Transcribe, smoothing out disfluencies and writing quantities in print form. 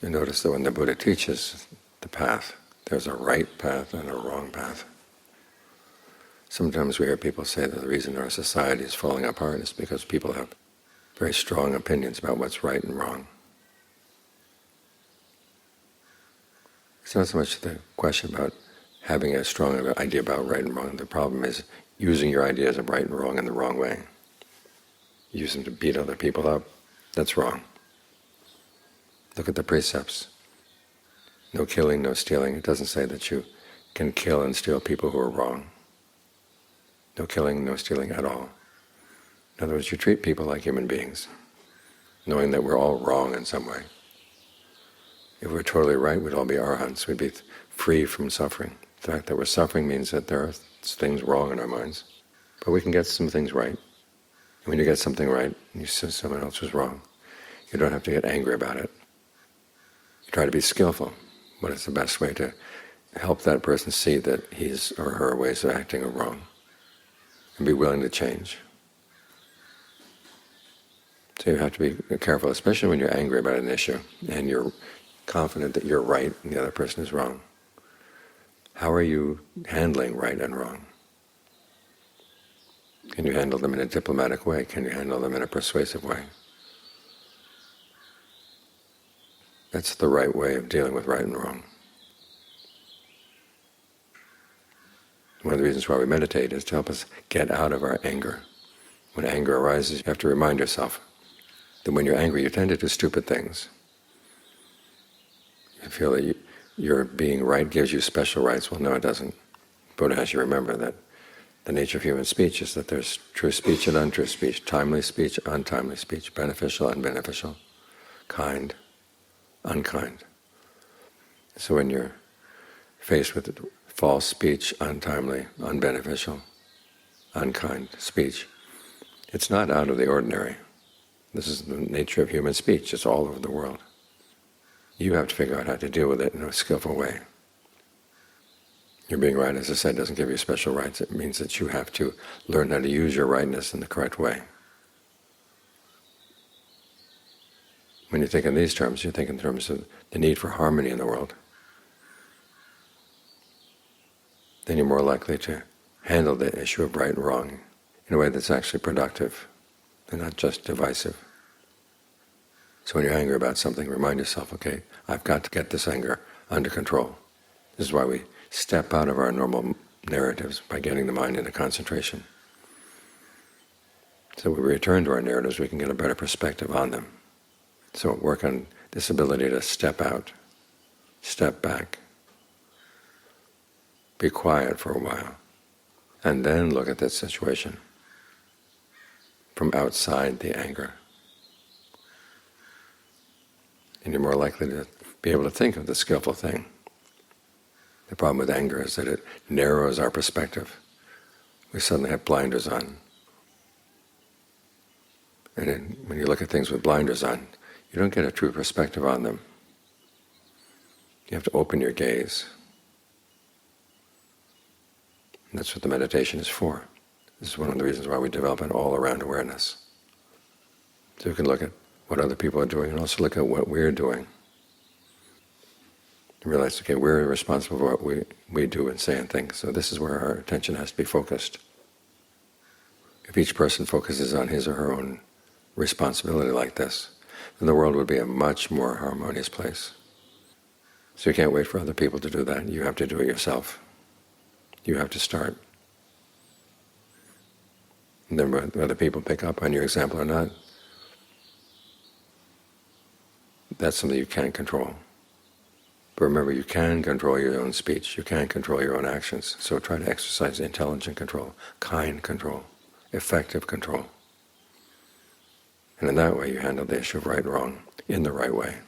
You notice that when the Buddha teaches the path, there's a right path and a wrong path. Sometimes we hear people say that the reason our society is falling apart is because people have very strong opinions about what's right and wrong. It's not so much the question about having a strong idea about right and wrong. The problem is using your ideas of right and wrong in the wrong way. Use them to beat other people up. That's wrong. Look at the precepts. No killing, no stealing. It doesn't say that you can kill and steal people who are wrong. No killing, no stealing at all. In other words, you treat people like human beings, knowing that we're all wrong in some way. If we're totally right, we'd all be arhants. We'd be free from suffering. The fact that we're suffering means that there are things wrong in our minds. But we can get some things right. And when you get something right, and you say someone else was wrong, you don't have to get angry about it. You try to be skillful. What is the best way to help that person see that his or her ways of acting are wrong? And be willing to change. So you have to be careful, especially when you're angry about an issue and you're confident that you're right and the other person is wrong. How are you handling right and wrong? Can you handle them in a diplomatic way? Can you handle them in a persuasive way? That's the right way of dealing with right and wrong. One of the reasons why we meditate is to help us get out of our anger. When anger arises, you have to remind yourself that when you're angry, you tend to do stupid things. You feel that your being right gives you special rights. Well, no, it doesn't. Buddha has you remember that the nature of human speech is that there's true speech and untrue speech, timely speech, untimely speech, beneficial, unbeneficial, kind, unkind. So when you're faced with false speech, untimely, unbeneficial, unkind speech, it's not out of the ordinary. This is the nature of human speech. It's all over the world. You have to figure out how to deal with it in a skillful way. Your being right, as I said, doesn't give you special rights. It means that you have to learn how to use your rightness in the correct way. When you think in these terms, you think in terms of the need for harmony in the world. Then you're more likely to handle the issue of right and wrong in a way that's actually productive and not just divisive. So when you're angry about something, remind yourself, okay, I've got to get this anger under control. This is why we step out of our normal narratives by getting the mind into concentration. So when we return to our narratives, we can get a better perspective on them. So work on this ability to step out, step back, be quiet for a while, and then look at that situation from outside the anger. And you're more likely to be able to think of the skillful thing. The problem with anger is that it narrows our perspective. We suddenly have blinders on. And when you look at things with blinders on, you don't get a true perspective on them. You have to open your gaze. And that's what the meditation is for. This is one of the reasons why we develop an all-around awareness. So you can look at what other people are doing and also look at what we're doing. And realize, okay, we're responsible for what we do and say and think, so this is where our attention has to be focused. If each person focuses on his or her own responsibility like this, then the world would be a much more harmonious place. So you can't wait for other people to do that. You have to do it yourself. You have to start. And then whether people pick up on your example or not, that's something you can't control. But remember, you can control your own speech. You can control your own actions. So try to exercise intelligent control, kind control, effective control. And in that way you handle the issue of right and wrong in the right way.